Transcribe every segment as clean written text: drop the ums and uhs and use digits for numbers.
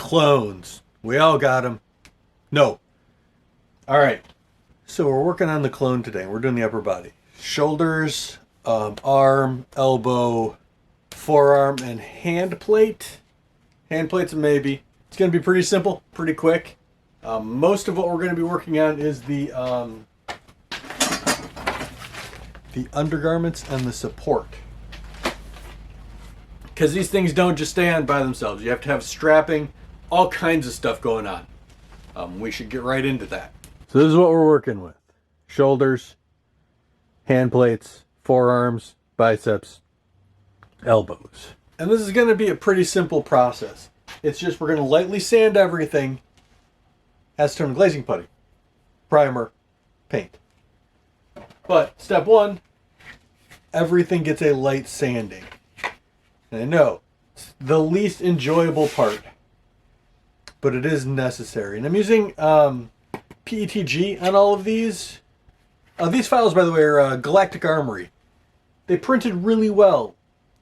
Clones. We all got them. No. All right. So we're working on the clone today. We're doing the upper body. Shoulders, arm, elbow, forearm, and hand plate. Hand plate's a maybe. It's going to be pretty simple, pretty quick. Most of what we're going to be working on is the undergarments and the support. Because these things don't just stay on by themselves. You have to have strapping, all kinds of stuff going on. We should get right into that. So this is what we're working with. Shoulders, hand plates, forearms, biceps, elbows. And this is going to be a pretty simple process. It's just we're going to lightly sand everything, acetone glazing putty, primer, paint. But step one, everything gets a light sanding. And I know it's the least enjoyable part, but it is necessary. And I'm using PETG on all of these. These files, by the way, are Galactic Armory. They printed really well.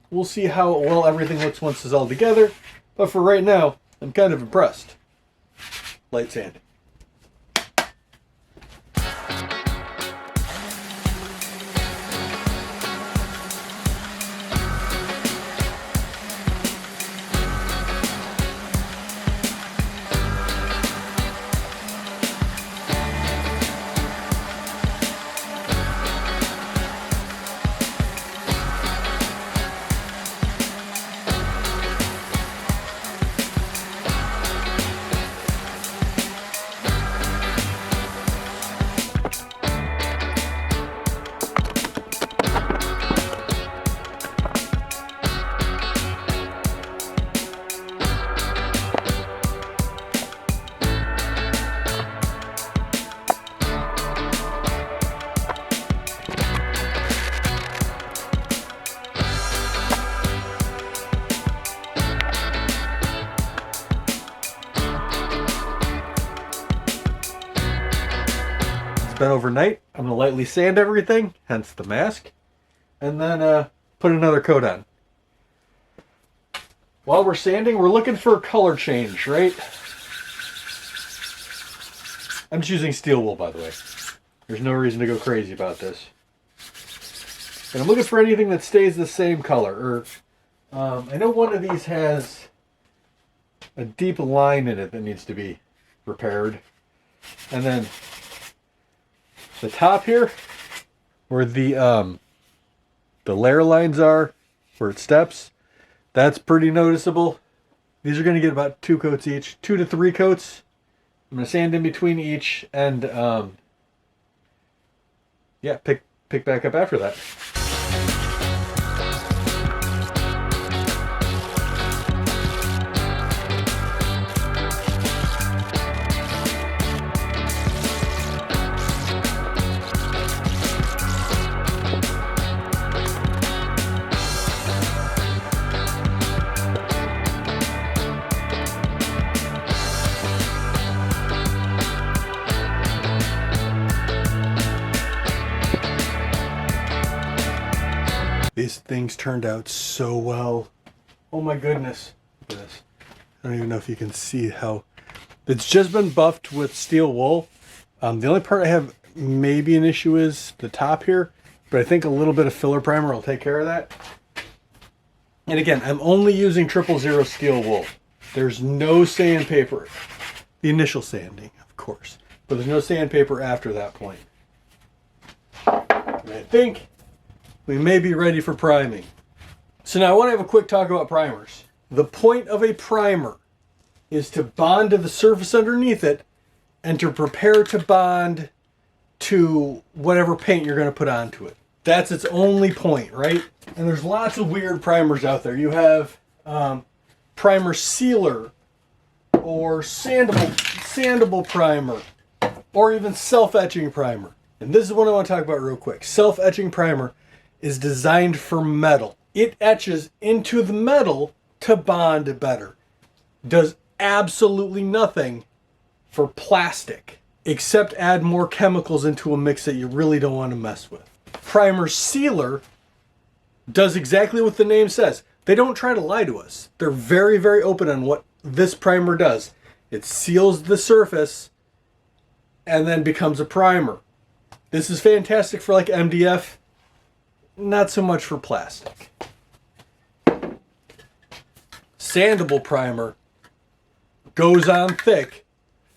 We'll see how well everything looks once it's all together. But for right now, I'm kind of impressed. Light sanding. Been overnight. I'm going to lightly sand everything, hence the mask, and then put another coat on. While we're sanding, we're looking for a color change, right? I'm just using steel wool, by the way. There's no reason to go crazy about this. And I'm looking for anything that stays the same color. I know one of these has a deep line in it that needs to be repaired. And then the top here, where the layer lines are, where it steps, that's pretty noticeable. These are going to get about 2 coats each, 2 to 3 coats. I'm going to sand in between each, and yeah, pick back up after that. These things turned out so well. Oh my goodness. Look at this. I don't even know if you can see how it's just been buffed with steel wool. The only part I have maybe an issue is the top here, but I think a little bit of filler primer will take care of that. And again, I'm only using 000 steel wool. There's no sandpaper. The initial sanding, of course, but there's no sandpaper after that point. And I think we may be ready for priming. So now I want to have a quick talk about primers. The point of a primer is to bond to the surface underneath it and to prepare to bond to whatever paint you're going to put onto it. That's its only point, right? And there's lots of weird primers out there. You have primer sealer, or sandable primer, or even self-etching primer. And this is what I want to talk about real quick. Self-etching primer is designed for metal. It etches into the metal to bond better. Does absolutely nothing for plastic, except add more chemicals into a mix that you really don't want to mess with. Primer sealer does exactly what the name says. They don't try to lie to us. They're very, very open on what this primer does. It seals the surface and then becomes a primer. This is fantastic for like MDF, not so much for plastic. Sandable primer goes on thick,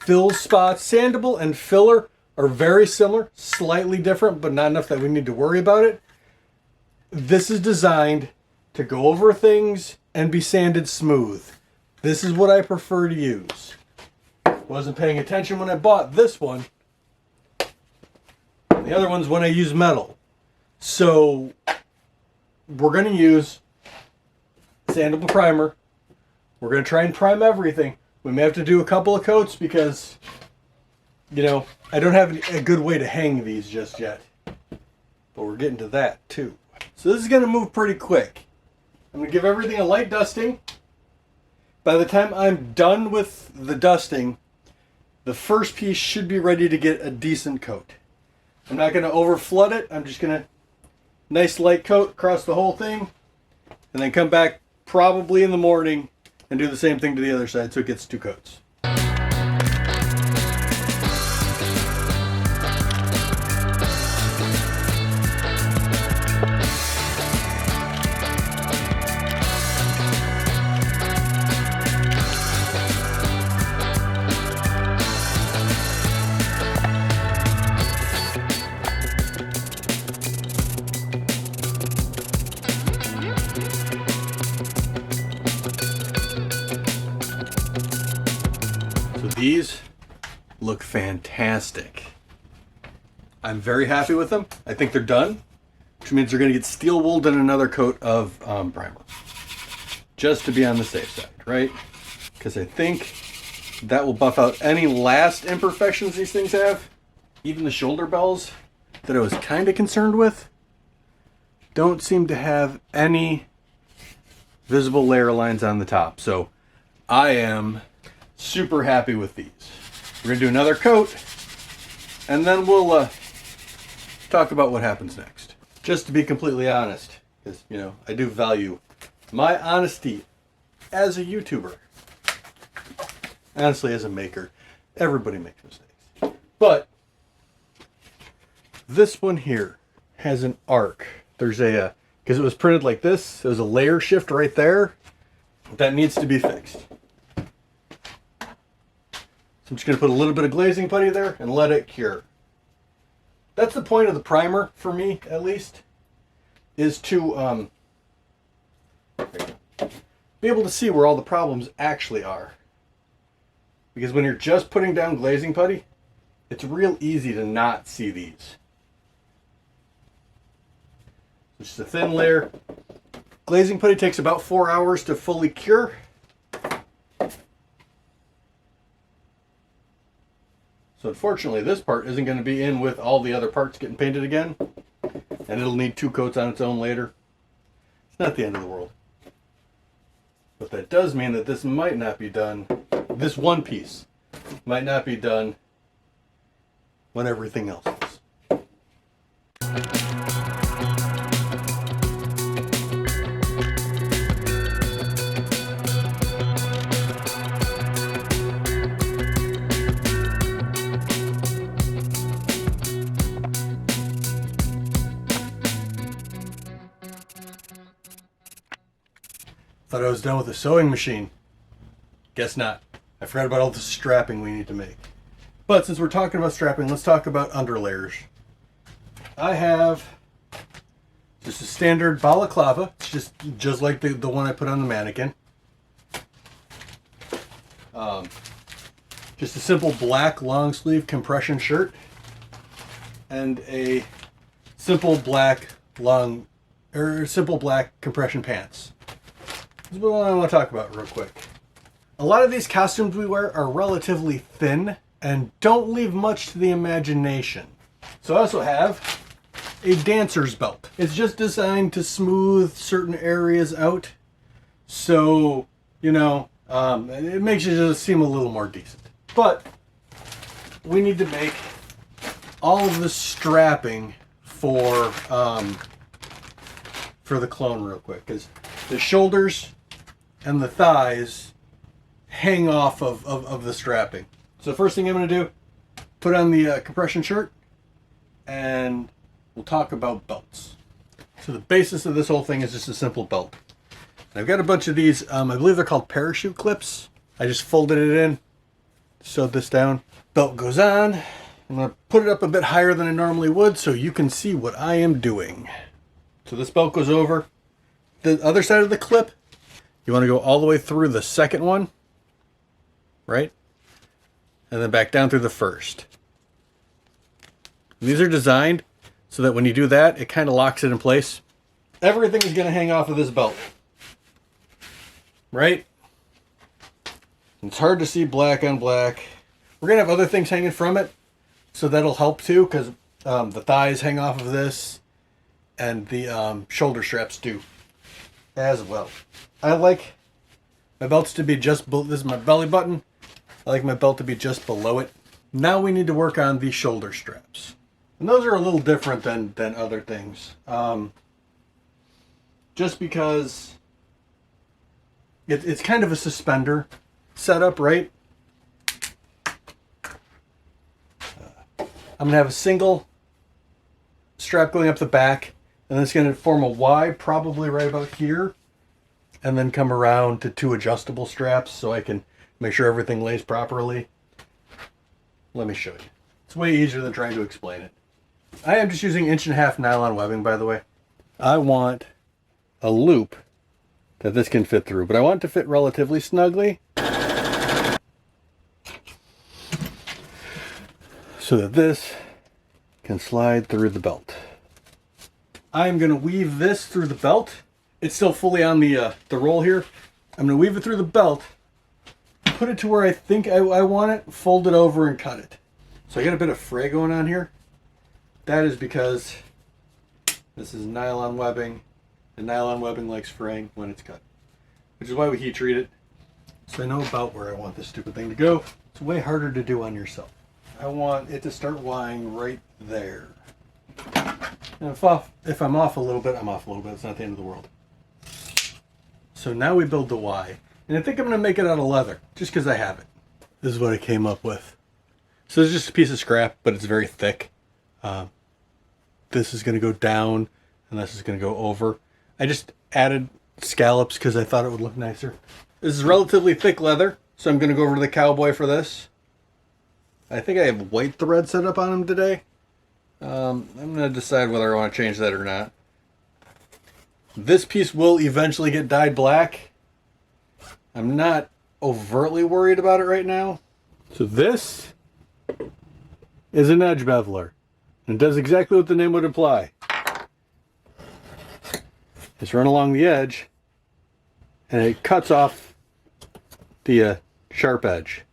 fills spots. Sandable and filler are very similar, slightly different, but not enough that we need to worry about it. This is designed to go over things and be sanded smooth. This is what I prefer to use. Wasn't paying attention when I bought this one. The other one's when I use metal. So we're going to use sandable primer. We're going to try and prime everything. We may have to do a couple of coats because, you know, I don't have a good way to hang these just yet. But we're getting to that too. So this is going to move pretty quick. I'm going to give everything a light dusting. By the time I'm done with the dusting, the first piece should be ready to get a decent coat. I'm not going to over flood it. I'm just going to nice light coat across the whole thing and then come back probably in the morning and do the same thing to the other side so it gets 2 coats. These look fantastic. I'm very happy with them. I think they're done, which means they're going to get steel wooled in another coat of primer. Just to be on the safe side, right? Because I think that will buff out any last imperfections these things have. Even the shoulder bells that I was kind of concerned with don't seem to have any visible layer lines on the top. So I am super happy with these. We're going to do another coat and then we'll talk about what happens next. Just to be completely honest, because, you know, I do value my honesty as a YouTuber. Honestly, as a maker, everybody makes mistakes. But this one here has an arc. There's a, because it was printed like this, there's a layer shift right there that needs to be fixed. So I'm just going to put a little bit of glazing putty there and let it cure. That's the point of the primer, for me at least, is to be able to see where all the problems actually are. Because when you're just putting down glazing putty, it's real easy to not see these. It's just a thin layer. Glazing putty takes about 4 hours to fully cure. So unfortunately, this part isn't going to be in with all the other parts getting painted again. And it'll need 2 coats on its own later. It's not the end of the world. But that does mean that this might not be done, this one piece might not be done when everything else is. Thought I was done with the sewing machine. Guess not. I forgot about all the strapping we need to make. But since we're talking about strapping, let's talk about underlayers. I have just a standard balaclava. It's just like the one I put on the mannequin. Just a simple black long sleeve compression shirt and a simple black compression pants. This is what I want to talk about real quick. A lot of these costumes we wear are relatively thin and don't leave much to the imagination. So I also have a dancer's belt. It's just designed to smooth certain areas out. So, you know, it makes you just seem a little more decent. But we need to make all of the strapping for the clone real quick, because the shoulders and the thighs hang off of the strapping. So the first thing I'm going to do, put on the compression shirt, and we'll talk about belts. So the basis of this whole thing is just a simple belt. And I've got a bunch of these, I believe they're called parachute clips. I just folded it in, sewed this down. Belt goes on. I'm going to put it up a bit higher than I normally would so you can see what I am doing. So this belt goes over the other side of the clip. You want to go all the way through the second one, right? And then back down through the first. And these are designed so that when you do that, it kind of locks it in place. Everything is going to hang off of this belt, right? It's hard to see black on black. We're going to have other things hanging from it, so that'll help too, because the thighs hang off of this, and the shoulder straps do as well. I like my belts to be just below. This is my belly button. I like my belt to be just below it. Now we need to work on the shoulder straps. And those are a little different than other things. Just because it's kind of a suspender setup, right? I'm going to have a single strap going up the back, and it's going to form a Y probably right about here, and then come around to 2 adjustable straps so I can make sure everything lays properly. Let me show you. It's way easier than trying to explain it. I am just using 1.5" nylon webbing, by the way. I want a loop that this can fit through, but I want it to fit relatively snugly so that this can slide through the belt. I'm going to weave this through the belt. It's still fully on the roll here. I'm going to weave it through the belt, put it to where I think I want it, fold it over and cut it. So I got a bit of fray going on here. That is because this is nylon webbing, and nylon webbing likes fraying when it's cut, which is why we heat treat it. So I know about where I want this stupid thing to go. It's way harder to do on yourself. I want it to start Ying right there. And if I'm off a little bit, I'm off a little bit. It's not the end of the world. So now we build the Y. And I think I'm going to make it out of leather, just because I have it. This is what I came up with. So it's just a piece of scrap, but it's very thick. This is going to go down, and this is going to go over. I just added scallops because I thought it would look nicer. This is relatively thick leather, so I'm going to go over to the cowboy for this. I think I have white thread set up on him today. I'm going to decide whether I want to change that or not. This piece will eventually get dyed black. I'm not overtly worried about it right now. So this is an edge beveler. And it does exactly what the name would imply. It's run along the edge, and it cuts off the sharp edge.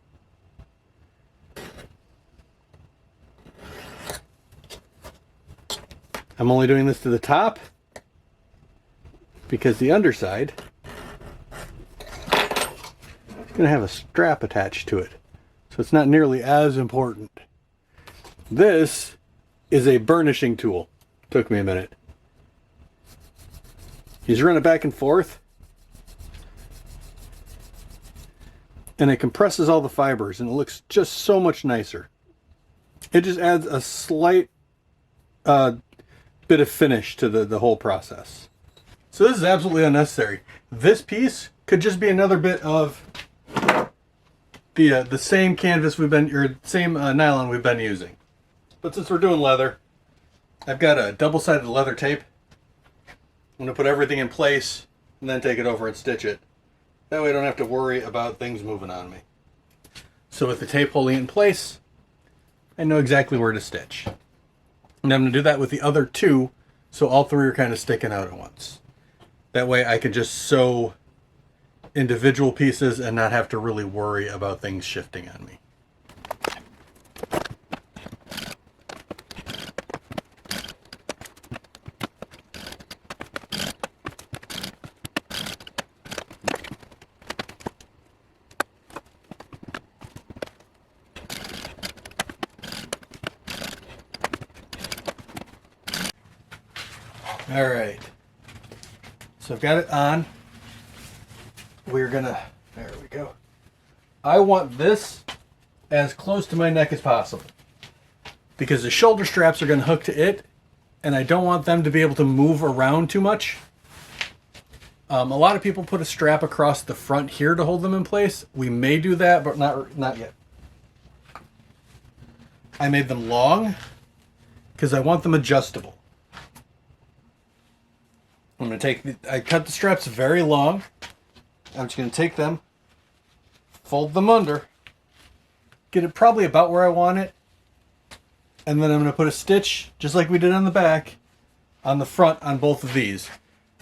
I'm only doing this to the top because the underside is going to have a strap attached to it. So it's not nearly as important. This is a burnishing tool. Took me a minute. You just run it back and forth, and it compresses all the fibers, and it looks just so much nicer. It just adds a slight bit of finish to the whole process. So this is absolutely unnecessary. This piece could just be another bit of the same canvas same nylon we've been using. But since we're doing leather, I've got a double-sided leather tape. I'm going to put everything in place and then take it over and stitch it. That way I don't have to worry about things moving on me. So with the tape holding it in place, I know exactly where to stitch. And I'm going to do that with the other 2, so all 3 are kind of sticking out at once. That way I can just sew individual pieces and not have to really worry about things shifting on me. All right, so I've got it on. We're gonna, there we go. I want this as close to my neck as possible, because the shoulder straps are going to hook to it, and I don't want them to be able to move around too much. A lot of people put a strap across the front here to hold them in place. We may do that, but not yet. I made them long because I want them adjustable. I'm going to I cut the straps very long. I'm just going to take them, fold them under, get it probably about where I want it, and then I'm going to put a stitch, just like we did on the back, on the front on both of these.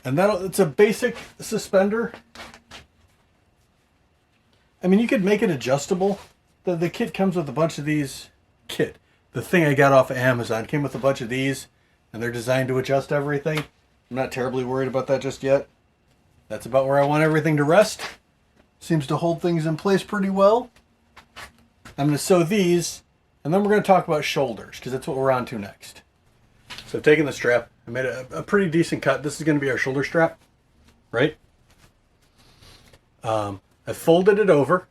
And it's a basic suspender. I mean, you could make it adjustable. The kit comes with a bunch of these. The thing I got off of Amazon came with a bunch of these, and they're designed to adjust everything. I'm not terribly worried about that just yet. That's about where I want everything to rest. Seems to hold things in place pretty well. I'm going to sew these, and then we're going to talk about shoulders, because that's what we're on to next. So I've taken the strap. I made a pretty decent cut. This is going to be our shoulder strap, right? I folded it over,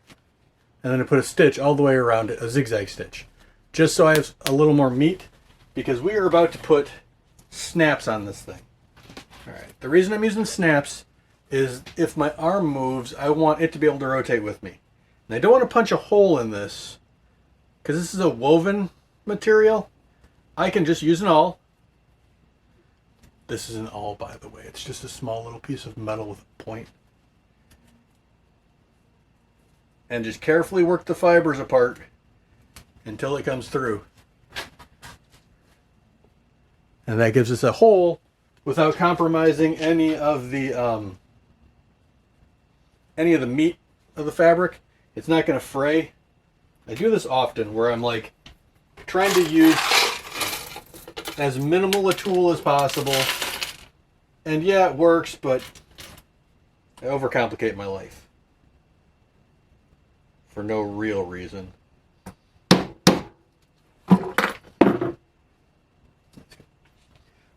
and then I put a stitch all the way around it, a zigzag stitch, just so I have a little more meat, because we are about to put snaps on this thing. All right. The reason I'm using snaps is if my arm moves, I want it to be able to rotate with me. And I don't want to punch a hole in this, because this is a woven material. I can just use an awl. This is an awl, by the way. It's just a small little piece of metal with a point. And just carefully work the fibers apart until it comes through. And that gives us a hole without compromising any of the meat of the fabric. It's not going to fray. I do this often where I'm like trying to use as minimal a tool as possible. And yeah, it works, but I overcomplicate my life for no real reason.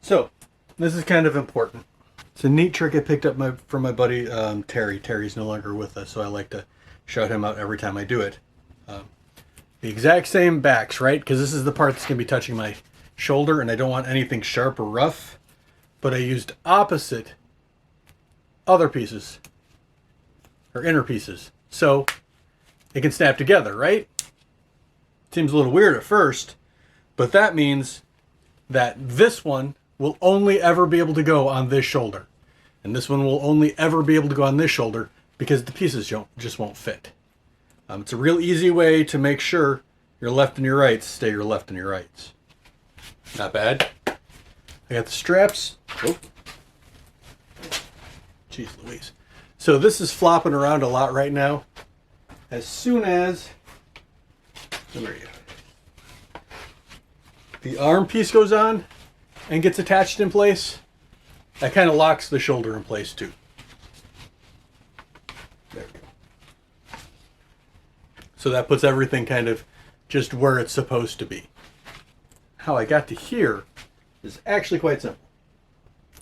So, this is kind of important. It's a neat trick I picked up from my buddy Terry. Terry's no longer with us, so I like to shout him out every time I do it. The exact same backs, right? Because this is the part that's going to be touching my shoulder, and I don't want anything sharp or rough. But I used opposite other pieces, or inner pieces, so it can snap together, right? Seems a little weird at first, but that means that this one will only ever be able to go on this shoulder, and this one will only ever be able to go on this shoulder because the pieces just won't fit. It's a real easy way to make sure your left and your rights stay your left and your rights. Not bad. I got the straps. Oh. Jeez Louise. So this is flopping around a lot right now. As soon as the arm piece goes on and gets attached in place, that kind of locks the shoulder in place too. There we go. So that puts everything kind of just where it's supposed to be. How I got to here is actually quite simple.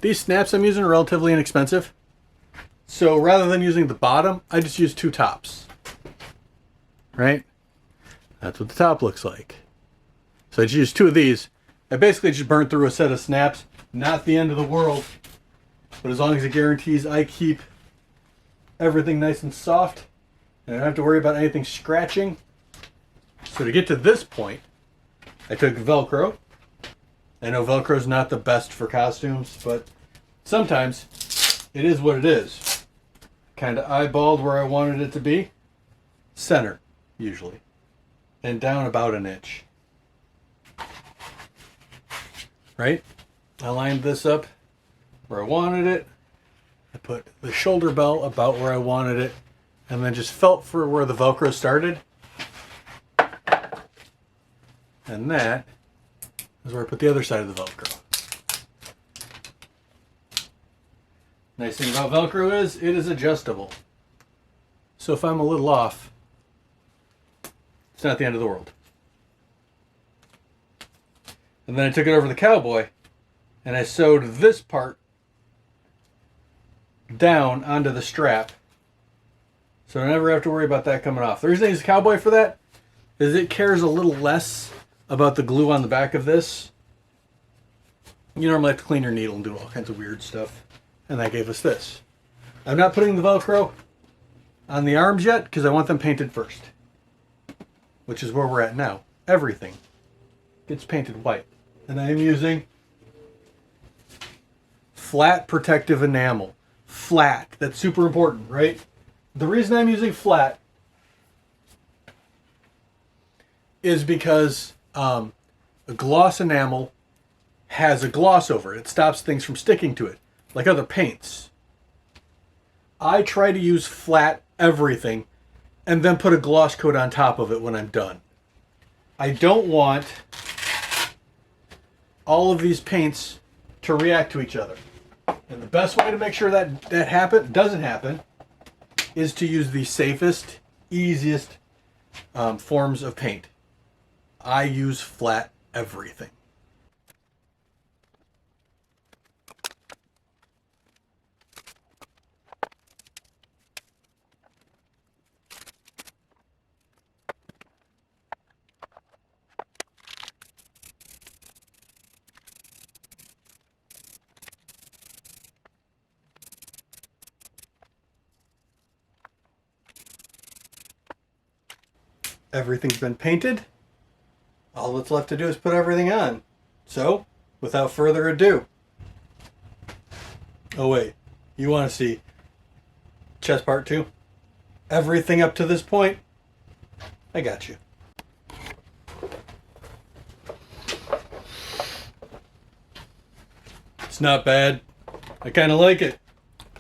These snaps I'm using are relatively inexpensive. So rather than using the bottom, I just use two tops. Right? That's what the top looks like. So I just used two of these. I basically just burned through a set of snaps. Not the end of the world. But as long as it guarantees I keep everything nice and soft, and I don't have to worry about anything scratching. So to get to this point, I took Velcro. I know Velcro is not the best for costumes, but sometimes it is what it is. Kind of eyeballed where I wanted it to be. Center, usually. And down about an inch. Right? I lined this up where I wanted it. I put the shoulder belt about where I wanted it. And then just felt for where the Velcro started. And that is where I put the other side of the Velcro. Nice thing about Velcro is it is adjustable. So if I'm a little off, it's not the end of the world. And then I took it over the cowboy and I sewed this part down onto the strap So I never have to worry about that coming off. The reason I use Cowboy for that is it cares a little less about the glue on the back of this. You normally have to clean your needle and do all kinds of weird stuff. And that gave us this. I'm not putting the Velcro on the arms yet because I want them painted first. Which is where we're at now. Everything gets painted white. And I am using flat protective enamel. Flat. That's super important, right? The reason I'm using flat is because a gloss enamel has a gloss over it. It stops things from sticking to it, like other paints. I try to use flat everything and then put a gloss coat on top of it when I'm done. I don't want all of these paints to react to each other. And the best way to make sure that doesn't happen is to use the safest, easiest forms of paint. I use flat everything. Everything's been painted. All that's left to do is put everything on. So, without further ado. Oh wait, you want to see chest part 2? Everything up to this point, I got you. It's not bad. I kind of like it.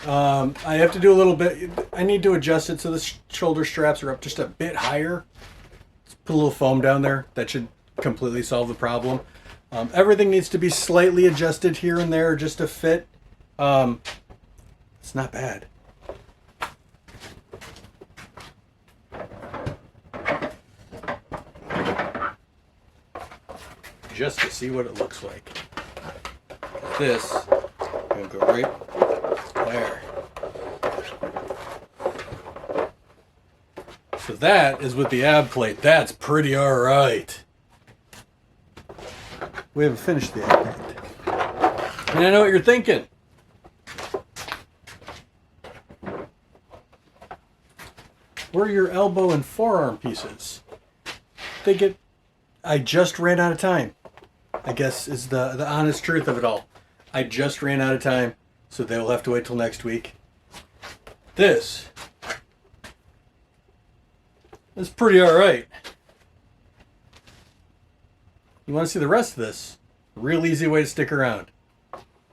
I have to do a little bit. I need to adjust it so the shoulder straps are up just a bit higher. Put a little foam down there. That should completely solve the problem. Everything needs to be slightly adjusted here and there just to fit. It's not bad. Just to see what it looks like. This, I'm going to go right there. So that is with the ab plate. That's pretty alright. We haven't finished the ab plate. And I know what you're thinking. Where are your elbow and forearm pieces? I just ran out of time. I guess is the honest truth of it all. I just ran out of time, so they'll have to wait till next week. This is pretty alright. You want to see the rest of this? Real easy way to stick around.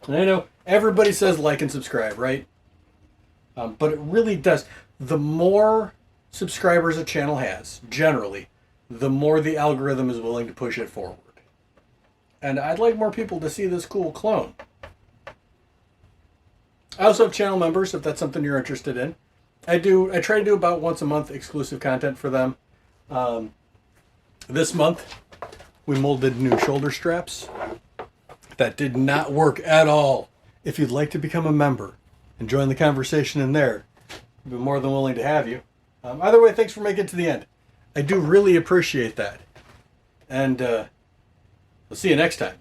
And I know everybody says like and subscribe, right? But it really does. The more subscribers a channel has, generally, the more the algorithm is willing to push it forward. And I'd like more people to see this cool clone. I also have channel members, if that's something you're interested in. I try to do about once a month exclusive content for them. This month, we molded new shoulder straps. That did not work at all. If you'd like to become a member and join the conversation in there, I'd be more than willing to have you. Either way, thanks for making it to the end. I do really appreciate that. And we'll see you next time.